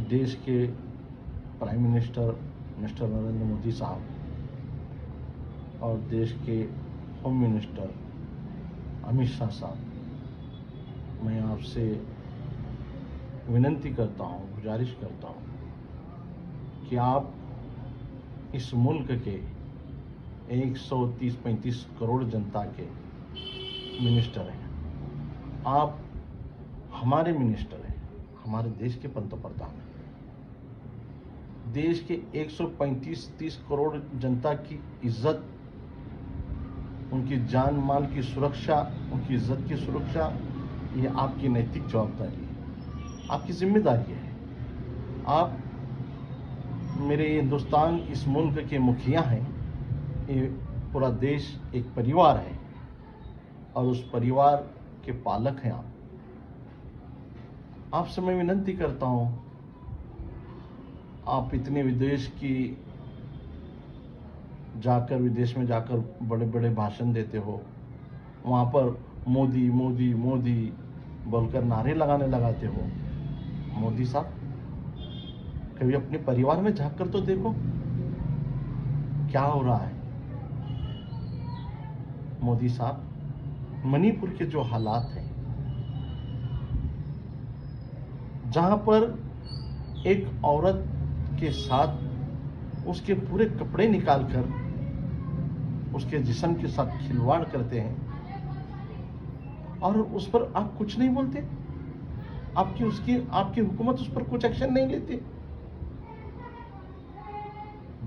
देश के prime minister mister Narendra Modi साहब और देश के होम मिनिस्टर अमित शाह साहब, मैं आपसे विनती करता हूँ, गुजारिश करता हूँ कि आप इस मुल्क के 130-135 करोड़ जनता के मिनिस्टर हैं। आप हमारे मिनिस्टर हैं, हमारे देश के पंतप्रधान हैं। देश के 135-30 करोड़ जनता की इज्जत, उनकी जान माल की सुरक्षा, उनकी इज्जत की सुरक्षा, ये आपकी नैतिक जवाबदारी है, आपकी जिम्मेदारी है। आप मेरे हिंदुस्तान, इस मुल्क के मुखिया हैं। ये पूरा देश एक परिवार है और उस परिवार के पालक हैं आप। आपसे मैं विनती करता हूं, आप इतने विदेश में जाकर बड़े बड़े भाषण देते हो, वहाँ पर मोदी मोदी मोदी बोलकर नारे लगाते हो। मोदी साहब, कभी अपने परिवार में झांक कर तो देखो क्या हो रहा है। मोदी साहब, मणिपुर के जो हालात हैं, जहां पर एक औरत के साथ उसके पूरे कपड़े निकालकर उसके जिस्म के साथ खिलवाड़ करते हैं और उस पर आप कुछ नहीं बोलते, आपकी हुकूमत उस पर कुछ एक्शन नहीं लेती।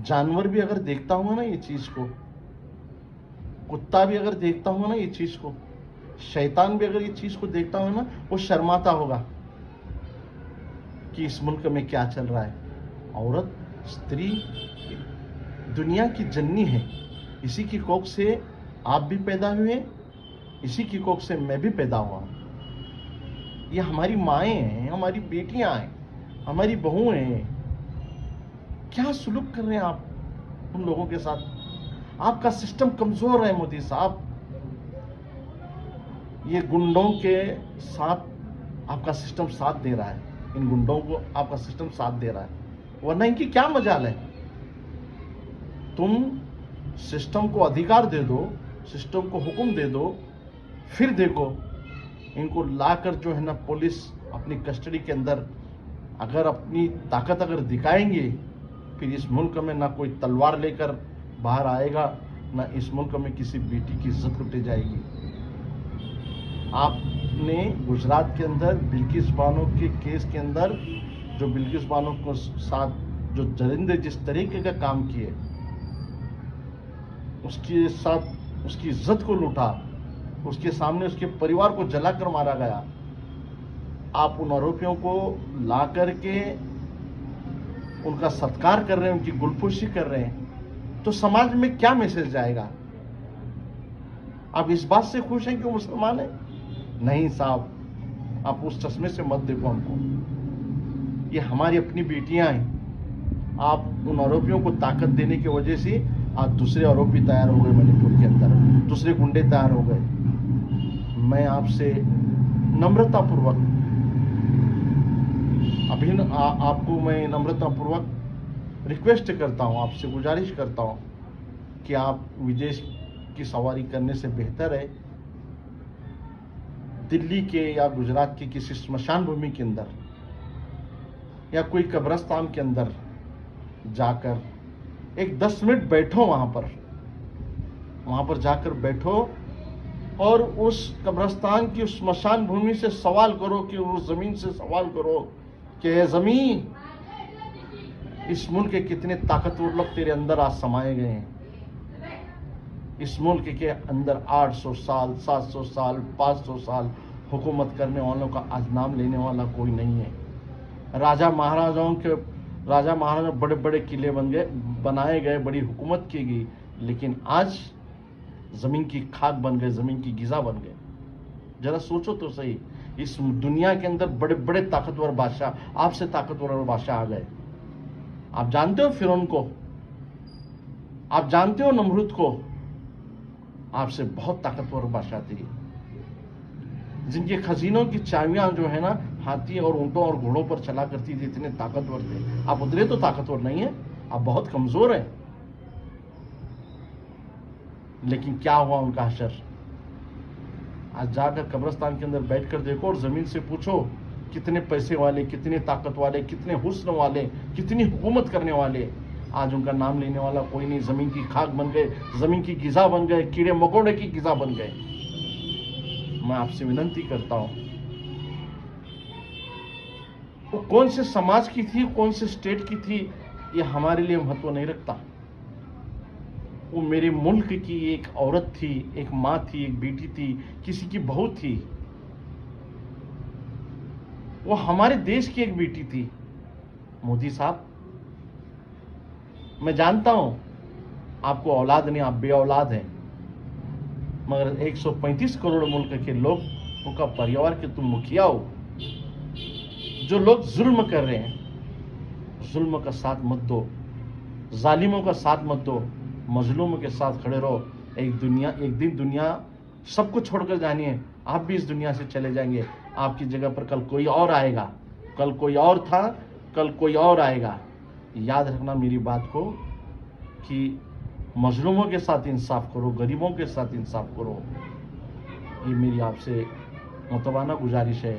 जानवर भी अगर देखता होगा ना ये चीज को, कुत्ता भी अगर देखता होगा ना ये चीज को, शैतान भी अगर ये चीज को देखता होगा ना, वो शर्माता होगा कि इस मुल्क में क्या चल रहा है। औरत, स्त्री दुनिया की जननी है। इसी की कोख से आप भी पैदा हुए, इसी की कोख से मैं भी पैदा हुआ। ये हमारी माएँ हैं, हमारी बेटियां हैं, हमारी बहुएं हैं। क्या सुलूक कर रहे हैं आप उन लोगों के साथ? आपका सिस्टम कमजोर है मोदी साहब। ये गुंडों के साथ आपका सिस्टम साथ दे रहा है, इन गुंडों को आपका सिस्टम साथ दे रहा है, वरना इनकी क्या मजाल है। तुम सिस्टम को अधिकार दे दो, सिस्टम को हुक्म दे दो, फिर देखो इनको लाकर जो है ना पुलिस अपनी कस्टडी के अंदर अगर अपनी ताकत अगर दिखाएंगे, फिर इस मुल्क में ना कोई तलवार लेकर बाहर आएगा, ना इस मुल्क में किसी बेटी की इज्जत लुटी जाएगी। आपने गुजरात के अंदर बिल्किस बानो के केस के अंदर जो बिल्किस बानो को साथ जो जरिंदे जिस तरीके का काम किए, उसके साथ उसकी इज्जत को लूटा, उसके सामने उसके परिवार को जलाकर मारा गया। आप उन आरोपियों को ला करके उनका सत्कार कर रहे हैं, उनकी गुलपोशी कर रहे हैं, तो समाज में क्या मैसेज जाएगा? आप इस बात से खुश हैं कि वो मुसलमान है? नहीं साहब, आप उस चश्मे से मत देखो हमको। ये हमारी अपनी बेटियां हैं। आप उन आरोपियों को ताकत देने की वजह से आज दूसरे आरोपी तैयार हो गए, मणिपुर के अंदर दूसरे गुंडे तैयार हो गए। मैं आपसे नम्रतापूर्वक आपको मैं नम्रतापूर्वक रिक्वेस्ट करता हूं, आपसे गुजारिश करता हूं कि आप विदेश की सवारी करने से बेहतर है दिल्ली के या गुजरात के किसी स्मशान भूमि के अंदर या कोई कब्रिस्तान के अंदर जाकर एक 10 मिनट बैठो, वहां पर जाकर बैठो और उस कब्रिस्तान की उस स्मशान भूमि से सवाल करो, कि उस जमीन से सवाल करो कि ये जमीन, इस मुल्क के कितने ताकतवर लोग तेरे अंदर आज समाये गए हैं। इस मुल्क के अंदर 800 साल, 700 साल, 500 साल हुकूमत करने वालों का आज नाम लेने वाला कोई नहीं है। राजा महाराजा बड़े बड़े किले बनाए गए, बड़ी हुकूमत की गई, लेकिन आज जमीन की खाक बन गए, जमीन की गिजा बन गए। जरा सोचो तो सही, इस दुनिया के अंदर बड़े बड़े ताकतवर बादशाह, आपसे ताकतवर बादशाह आ गए। आप जानते हो फिरौन को, आप जानते हो नमरूद को, आपसे बहुत ताकतवर बादशाह थे, जिनके खजीनों की चाबियां जो है ना हाथी और ऊंटों और घोड़ों पर चला करती थी, इतने ताकतवर थे। आप उतने तो ताकतवर नहीं हैं, आप बहुत कमजोर हैं। लेकिन क्या हुआ उनका हशर? आज जाकर कब्रिस्तान के अंदर बैठकर देखो और जमीन से पूछो, कितने पैसे वाले, कितने ताकत वाले, कितने हुस्न वाले, कितनी हुकूमत करने वाले, आज उनका नाम लेने वाला कोई नहीं। जमीन की खाक बन गए, जमीन की गिजा बन गए, कीड़े मकोड़े की गिजा बन गए। मैं आपसे विनती करता हूं, वो कौन से समाज की थी, कौन से स्टेट की थी, ये हमारे लिए महत्व नहीं रखता। वो मेरे मुल्क की एक औरत थी, एक माँ थी, एक बेटी थी, किसी की बहू थी। वो हमारे देश की एक बेटी थी। मोदी साहब, मैं जानता हूं आपको औलाद नहीं, आप बे औलाद हैं, मगर 135 करोड़ मुल्क के लोग उनका परिवार के तुम मुखिया हो। जो लोग जुल्म कर रहे हैं, जुल्म का साथ मत दो, जालिमों का साथ मत दो, मजलूमों के साथ खड़े रहो। एक दिन दुनिया सबको छोड़कर जानी है, आप भी इस दुनिया से चले जाएंगे। आपकी जगह पर कल कोई और आएगा, कल कोई और था, कल कोई और आएगा। याद रखना मेरी बात को कि मजलूमों के साथ इंसाफ करो, गरीबों के साथ इंसाफ करो। ये मेरी आपसे मुतवाना गुजारिश है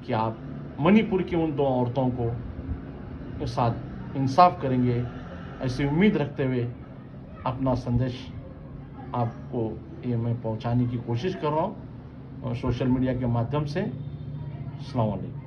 कि आप मणिपुर की उन 2 औरतों को साथ इंसाफ करेंगे, ऐसी उम्मीद रखते हुए अपना संदेश आपको ये मैं पहुंचाने की कोशिश कर रहा हूँ सोशल मीडिया के माध्यम से। अस्सलाम वालेकुम।